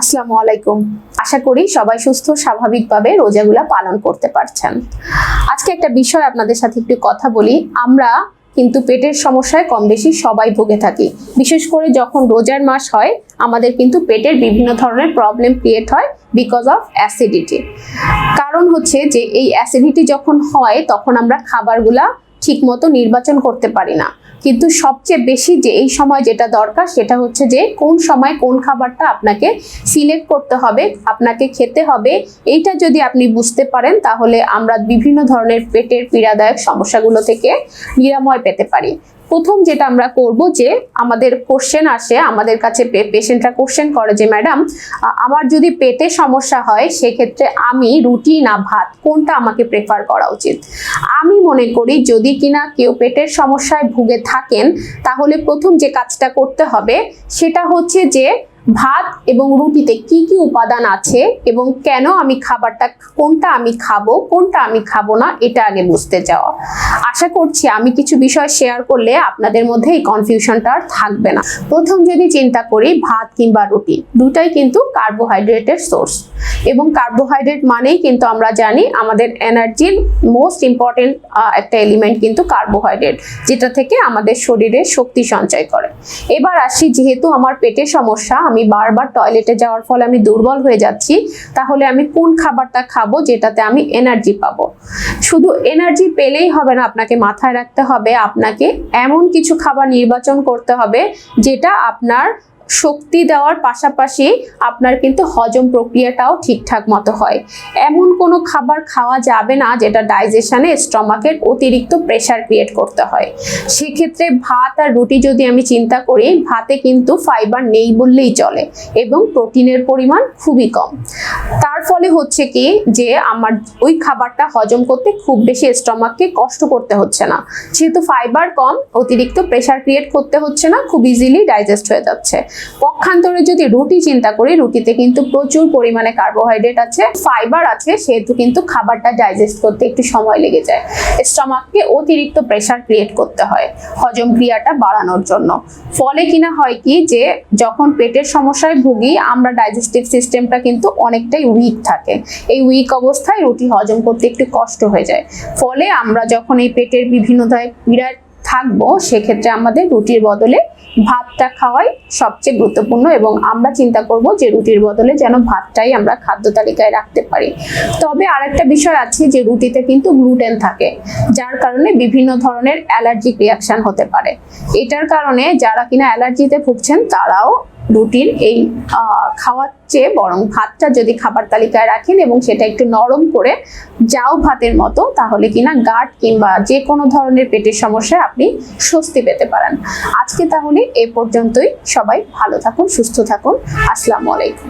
আসসালামু আলাইকুম। আশা করি সবাই সুস্থ স্বাভাবিকভাবে রোজাগুলা পালন করতে পারছেন। আজকে একটা বিষয় আপনাদের সাথে একটু কথা বলি। আমরা কিন্তু পেটের সমস্যায় কম বেশি সবাই ভুগে থাকি। বিশেষ করে যখন রোজার মাস হয় আমাদের কিন্তু পেটের বিভিন্ন ধরনের প্রবলেম ক্রিয়েট হয় বিকজ অফ অ্যাসিডিটি। কারণ হচ্ছে যে এই অ্যাসিডিটি যখন হয় তখন আমরা খাবারগুলা ঠিকমতো নির্বাচন করতে পারি না। কিন্তু সবচেয়ে বেশি যে এই সময় যেটা দরকার সেটা হচ্ছে যে কোন সময় কোন খাবারটা আপনাকে সিলেক্ট করতে হবে, আপনাকে খেতে হবে। এইটা যদি আপনি বুঝতে পারেন তাহলে আমরা বিভিন্ন ধরনের পেটের পীড়াদায়ক সমস্যাগুলো থেকে নিরাময় পেতে পারি। প্রথম যেটা আমরা করব যে আমাদের কোশ্চেন আসে, আমাদের কাছে পেশেন্টরা কোশ্চেন করে যে ম্যাডাম আমার যদি পেটে সমস্যা হয় সেক্ষেত্রে আমি রুটি না ভাত কোনটা আমাকে প্রেফার করা উচিত। আমি মনে করি যদি কিনা কেউ পেটের সমস্যায় ভুগে থাকেন তাহলে প্রথম যে কাজটা করতে হবে সেটা হচ্ছে যে ভাত এবং রুটিতে কি কি উপাদান আছে এবং কেন আমি খাবারটা কোনটা আমি খাবো কোনটা আমি খাবো না এটা আগে বুঝতে যাওয়া। আশা করছি আমি কিছু বিষয় শেয়ার করলে আপনাদের মধ্যে এই কনফিউশনটা আর থাকবে না। প্রথম যদি চিন্তা করি ভাত কিংবা রুটি, দুটাই কিন্তু কার্বোহাইড্রেটের সোর্স এবং কার্বোহাইড্রেট মানেই কিন্তু আমরা জানি আমাদের এনার্জির মোস্ট ইম্পর্টেন্ট একটা এলিমেন্ট কিন্তু কার্বোহাইড্রেট, যেটা থেকে আমাদের শরীরে শক্তি সঞ্চয় করে। এবার আসি, যেহেতু আমার পেটের সমস্যা, আমি বারবার টয়লেটে যাওয়ার ফলে আমি দুর্বল হয়ে যাচ্ছি, তাহলে আমি কোন খাবারটা খাবো যেটাতে আমি এনার্জি পাবো। শুধু এনার্জি পেলেই হবে না, আপনাকে মাথায় রাখতে হবে আপনাকে এমন কিছু খাবার নির্বাচন করতে হবে যেটা আপনার শক্তি দেওয়ার পাশাপাশি আপনার কিন্তু হজম প্রক্রিয়াটাও ঠিকঠাক মতো হয়। এমন কোনো খাবার খাওয়া যাবে না যেটা ডাইজেশনে স্টমাকের অতিরিক্ত প্রেসার ক্রিয়েট করতে হয়। সেক্ষেত্রে ভাত আর রুটি যদি আমি চিন্তা করি, ভাতে কিন্তু ফাইবার নেই বললেই চলে এবং প্রোটিনের পরিমাণ খুবই কম। তার ফলে হচ্ছে কি যে আমার ওই খাবারটা হজম করতে খুব বেশি স্টমাককে কষ্ট করতে হচ্ছে না, যেহেতু ফাইবার কম, অতিরিক্ত প্রেসার ক্রিয়েট করতে হচ্ছে না, খুব ইজিলি ডাইজেস্ট হয়ে যাচ্ছে। পক্ষান্তরে যদি রুটি চিন্তা করি, রুটিতে কিন্তু প্রচুর পরিমাণে কার্বোহাইড্রেট আছে, ফাইবার আছে, সেহেতু কিন্তু খাবারটা ডাইজেস্ট করতে একটু সময় লেগে যায়। স্টমাককে অতিরিক্ত প্রেসার ক্রিয়েট করতে হয় হজম ক্রিয়াটা বাড়ানোর জন্য। ফলে কিনা হয় কি যে যখন পেটের সমস্যায় ভুগি আমরা ডাইজেস্টিভ সিস্টেমটা কিন্তু অনেকটাই উইক থাকে। এই উইক অবস্থায় রুটি হজম করতে একটু কষ্ট হয়ে যায়। ফলে আমরা যখন এই পেটের বিভিন্ন ধরনের পীড়ায় থাকবো সেক্ষেত্রে আমাদের রুটির বদলে ভাতটা খাওয়াই সবচেয়ে গুরুত্বপূর্ণ এবং আমরা চিন্তা করব যে রুটির বদলে যেন ভাতটাই আমরা খাদ্য তালিকায় রাখতে পারি। তবে আরেকটা বিষয় আছে যে রুটিতে কিন্তু গ্লুটেন থাকে, যার কারণে বিভিন্ন ধরনের অ্যালার্জিক রিয়াকশন হতে পারে। এটার কারণে যারা কিনা অ্যালার্জিতে ভুগছেন তারাও রুটির এই খাওয়ার চেয়ে বরং ভাতটা যদি খাবার তালিকায় রাখেন এবং সেটা একটু নরম করে যাও ভাতের মতো, তাহলে কিনা গাট কিংবা যে কোনো ধরনের পেটের সমস্যায় আপনি স্বস্তি পেতে পারেন। আজকে তাহলে এ পর্যন্তই। সবাই ভালো থাকুন, সুস্থ থাকুন। আসসালামু আলাইকুম।